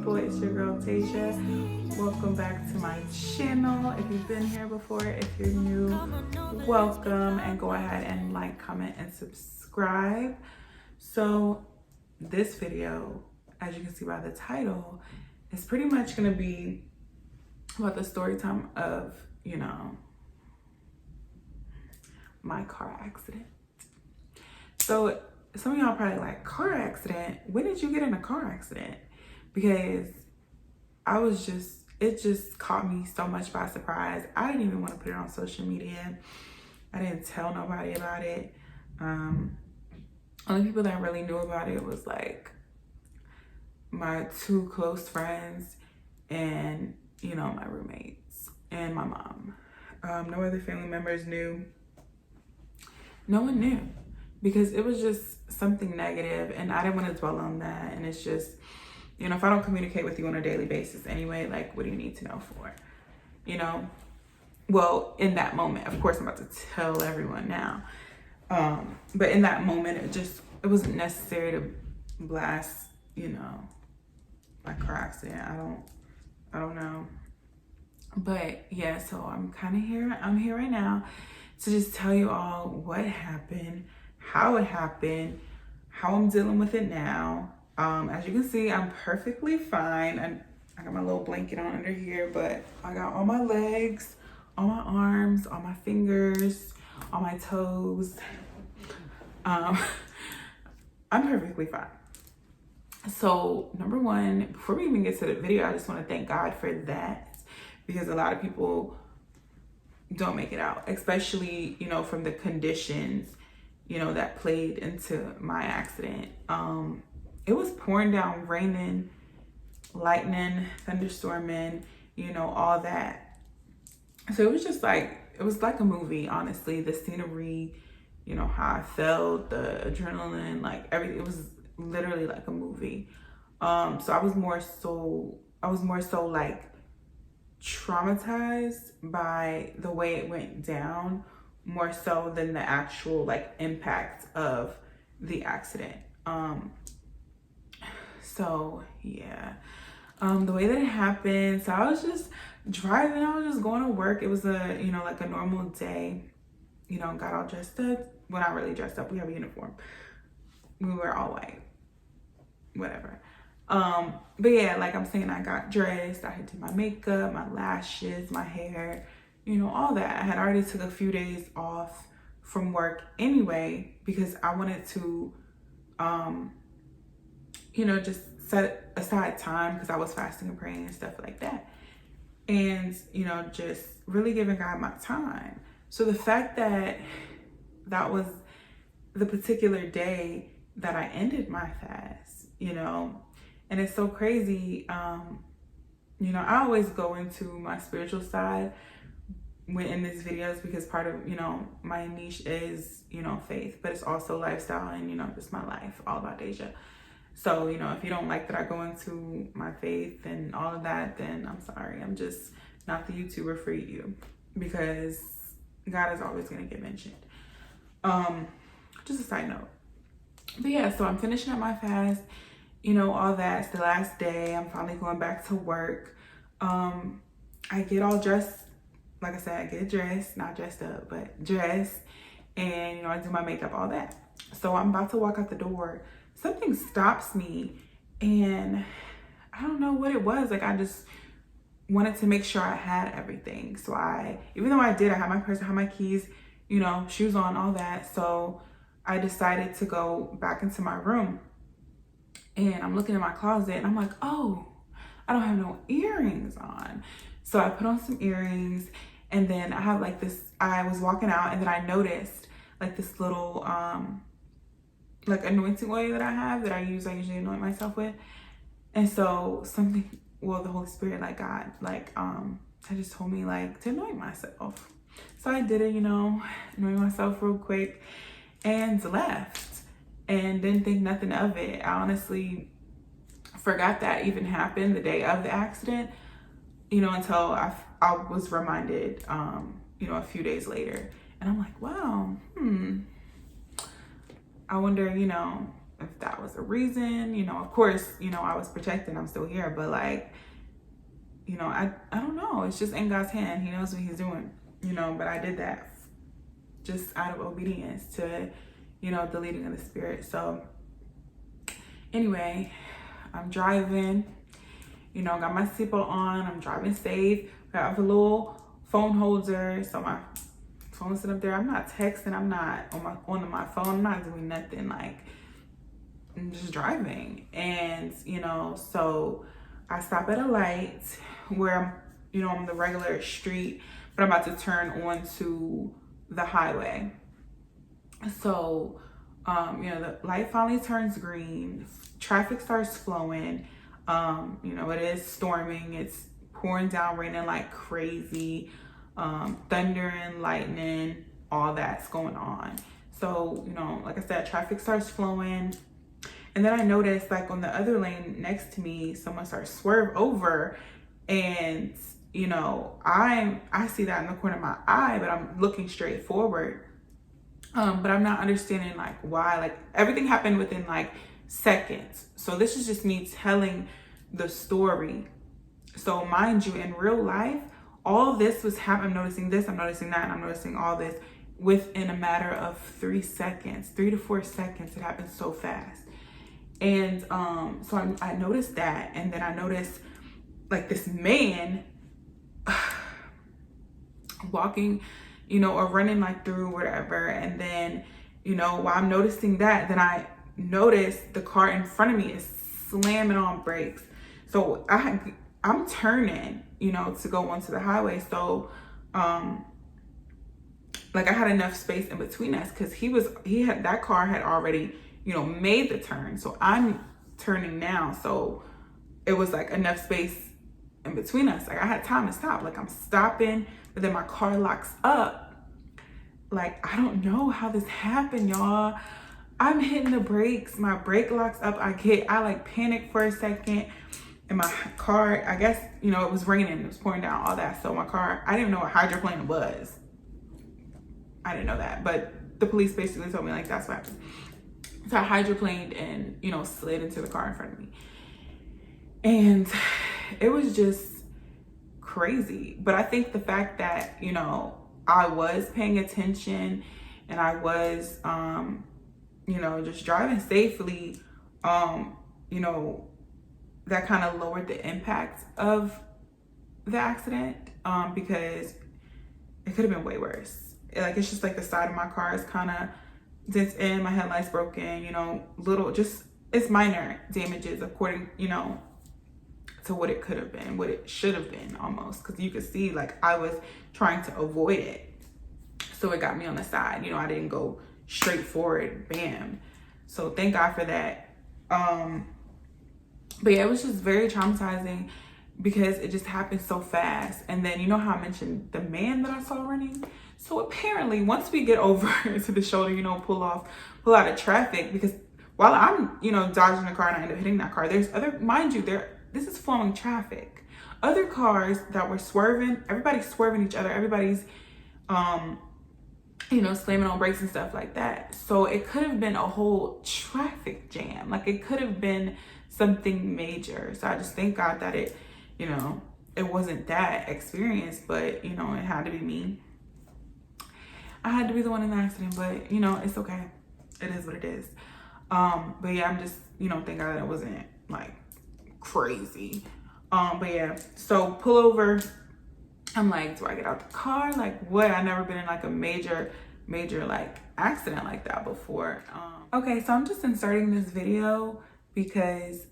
people, it's your girl Deijah. Welcome back to my channel. If you've been here before, if you're new, welcome, and go ahead and like, comment, and subscribe. So this video, as you can see by the title, is pretty much going to be about the story time of, my car accident. So some of y'all probably like, car accident? When did you get in a car accident? Because it just caught me so much by surprise. I didn't even want to put it on social media. I didn't tell nobody about it. Only people that really knew about it was like my two close friends and, my roommates and my mom. No other family members knew. No one knew because it was just something negative and I didn't want to dwell on that. And it's just, if I don't communicate with you on a daily basis anyway, like, what do you need to know for? Well, in that moment, of course, I'm about to tell everyone now. But in that moment, it wasn't necessary to blast, my car accident. I don't know. But yeah, so I'm here right now to just tell you all what happened, how it happened, how I'm dealing with it now. As you can see, I'm perfectly fine. I got my little blanket on under here, but I got all my legs, all my arms, all my fingers, all my toes. I'm perfectly fine. So number one, before we even get to the video, I just want to thank God for that, because a lot of people don't make it out, especially, from the conditions, that played into my accident. It was pouring down, raining, lightning, thunderstorming, all that. So it was just like, it was like a movie, honestly. The scenery, how I felt, the adrenaline, like everything, it was literally like a movie. So I was more so like traumatized by the way it went down, more so than the actual like impact of the accident. So yeah, the way that it happened, so I was just driving, I was just going to work. It was a, like a normal day, got all dressed up. Well, not really dressed up, we have a uniform. We were all white, whatever. But yeah, like I'm saying, I got dressed, I had to do my makeup, my lashes, my hair, all that. I had already took a few days off from work anyway, because I wanted to, just set aside time, because I was fasting and praying and stuff like that. And, just really giving God my time. So the fact that that was the particular day that I ended my fast, and it's so crazy. I always go into my spiritual side when in these videos, because part of, my niche is, faith, but it's also lifestyle and, just my life, all about Deijah. So, if you don't like that I go into my faith and all of that, then I'm sorry. I'm just not the YouTuber for you, because God is always going to get mentioned. Just a side note. But yeah, so I'm finishing up my fast, all that. It's the last day. I'm finally going back to work. I get all dressed. Like I said, I get dressed, not dressed up, but dressed. And, I do my makeup, all that. So I'm about to walk out the door. Something stops me, and I don't know what it was. Like, I just wanted to make sure I had everything. So even though I had my purse, I had my keys, shoes on, all that. So I decided to go back into my room, and I'm looking in my closet, and I'm like, oh, I don't have no earrings on. So I put on some earrings, and then I have like this, I was walking out, and then I noticed like this little, like anointing oil that I usually anoint myself with. And so the Holy Spirit, like God, like, I just told me like to anoint myself. So I did it, anoint myself real quick and left, and didn't think nothing of it. I honestly forgot that even happened the day of the accident, until I was reminded, a few days later. And I'm like, wow, I wonder, if that was a reason. You know, of course, you know, I was protected, I'm still here, but like, you know, I don't know. It's just in God's hand. He knows what he's doing, you know, but I did that just out of obedience to, you know, the leading of the Spirit. So anyway, I'm driving, you know, got my seatbelt on, I'm driving safe. I have a little phone holder, so my phone's sitting up there. I'm not texting, I'm not on my phone, I'm not doing nothing. Like, I'm just driving. And, you know, so I stop at a light where I'm, you know, on the regular street, but I'm about to turn onto the highway. So, you know, the light finally turns green, traffic starts flowing. You know, it is storming, it's pouring down, raining like crazy, thunder and lightning, all that's going on. So, you know, like I said, traffic starts flowing. And then I noticed, like, on the other lane next to me, someone starts swerve over, and, you know, I see that in the corner of my eye, but I'm looking straight forward. But I'm not understanding, like, why. Like, everything happened within like seconds. So this is just me telling the story. So mind you, in real life, all this was happening. I'm noticing this, I'm noticing that, and I'm noticing all this within a matter of 3 seconds, 3 to 4 seconds. It happened so fast. And so I noticed that, and then I noticed like this man walking, you know, or running like through whatever. And then, you know, while I'm noticing that, then I noticed the car in front of me is slamming on brakes. So I'm turning, you know, to go onto the highway. So like I had enough space in between us, because that car had already, you know, made the turn. So I'm turning now. So it was like enough space in between us. Like I had time to stop. Like I'm stopping, but then my car locks up. Like, I don't know how this happened, y'all. I'm hitting the brakes. My brake locks up. I like panicked for a second. And my car, I guess, you know, it was raining. It was pouring down, all that. So my car, I didn't even know what hydroplane was. I didn't know that. But the police basically told me, like, that's what happened. So I hydroplaned and, you know, slid into the car in front of me. And it was just crazy. But I think the fact that, you know, I was paying attention and I was, you know, just driving safely, you know, that kind of lowered the impact of the accident, because it could have been way worse. Like, it's just like the side of my car is kind of dented in, my headlights broken, you know, it's minor damages according, you know, to what it could have been, what it should have been almost, because you could see like I was trying to avoid it. So it got me on the side, you know, I didn't go straight forward, bam. So thank God for that. But yeah, it was just very traumatizing because it just happened so fast. And then, you know how I mentioned the man that I saw running? So apparently once we get over to the shoulder, you know, pull out of traffic, because while I'm, you know, dodging the car and I end up hitting that car, there's other, mind you, this is flowing traffic. Other cars that were swerving, everybody's swerving each other, everybody's, you know, slamming on brakes and stuff like that. So it could have been a whole traffic jam. Like, it could have been something major. So I just thank God that it, you know, it wasn't that experience, but, you know, it had to be me. I had to be the one in the accident, but, you know, it's okay. It is what it is. But yeah, I'm just, you know, thank God that it wasn't like crazy. But yeah, so pull over. I'm like, do I get out the car? Like, what? I've never been in like a major like accident like that before. Okay, so I'm just inserting this video because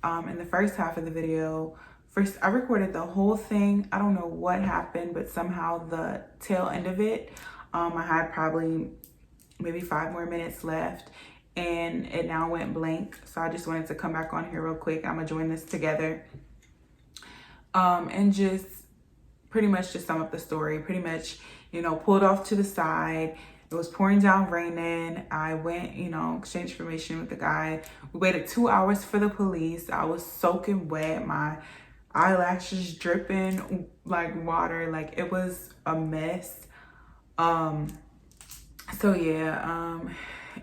in the first half of the video, first I recorded the whole thing. I don't know what happened, but somehow the tail end of it, I had probably maybe 5 more minutes left and it now went blank. So I just wanted to come back on here real quick. I'm gonna join this together and just pretty much just sum up the story. Pretty much, you know, pulled off to the side. It was pouring down, raining. I went, you know, exchanged information with the guy. We waited 2 hours for the police. I was soaking wet. My eyelashes dripping like water. Like, it was a mess. So yeah,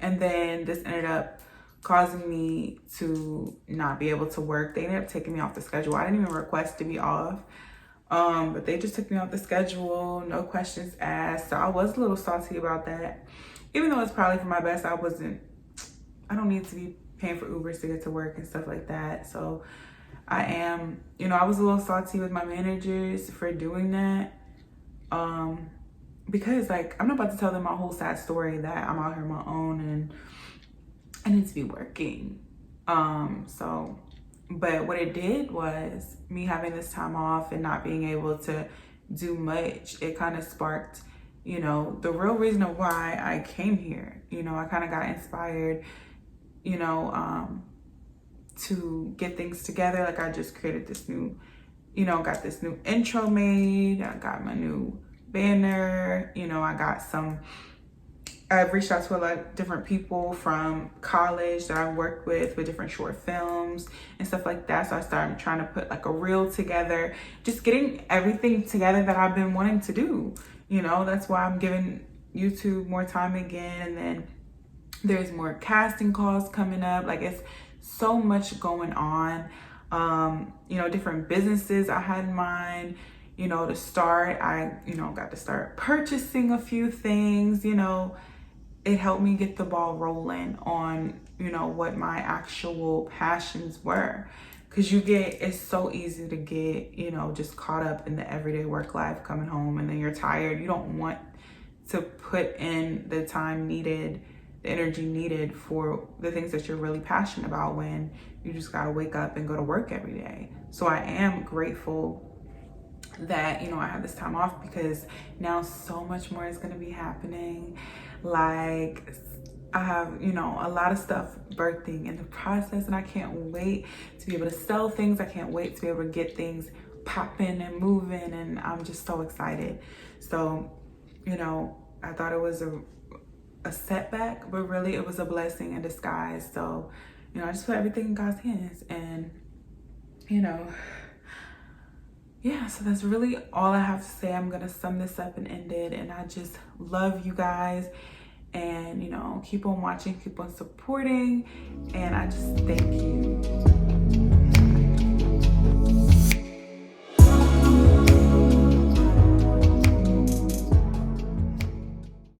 and then this ended up causing me to not be able to work. They ended up taking me off the schedule. I didn't even request to be off. But they just took me off the schedule, no questions asked. So I was a little salty about that. Even though it's probably for my best, I don't need to be paying for Ubers to get to work and stuff like that. So I am, I was a little salty with my managers for doing that. Because like, I'm not about to tell them my whole sad story that I'm out here on my own and I need to be working. But what it did was me having this time off and not being able to do much, it kind of sparked, the real reason of why I came here. I kind of got inspired, to get things together. Like I just created this new, got this new intro made. I got my new banner, I've reached out to a lot of different people from college that I've worked with different short films and stuff like that. So I started trying to put like a reel together, just getting everything together that I've been wanting to do. That's why I'm giving YouTube more time again. And then there's more casting calls coming up. Like it's so much going on. Different businesses I had in mind, to start. I, got to start purchasing a few things, it helped me get the ball rolling on, what my actual passions were. Cause it's so easy to get, just caught up in the everyday work life, coming home and then you're tired. You don't want to put in the time needed, the energy needed for the things that you're really passionate about when you just gotta wake up and go to work every day. So I am grateful that, I have this time off because now so much more is gonna be happening. Like I have, a lot of stuff birthing in the process and I can't wait to be able to sell things. I can't wait to be able to get things popping and moving, and I'm just so excited. So, I thought it was a setback, but really it was a blessing in disguise. So, I just put everything in God's hands and, yeah, so that's really all I have to say. I'm going to sum this up and end it. And I just love you guys and, keep on watching, keep on supporting. And I just thank you.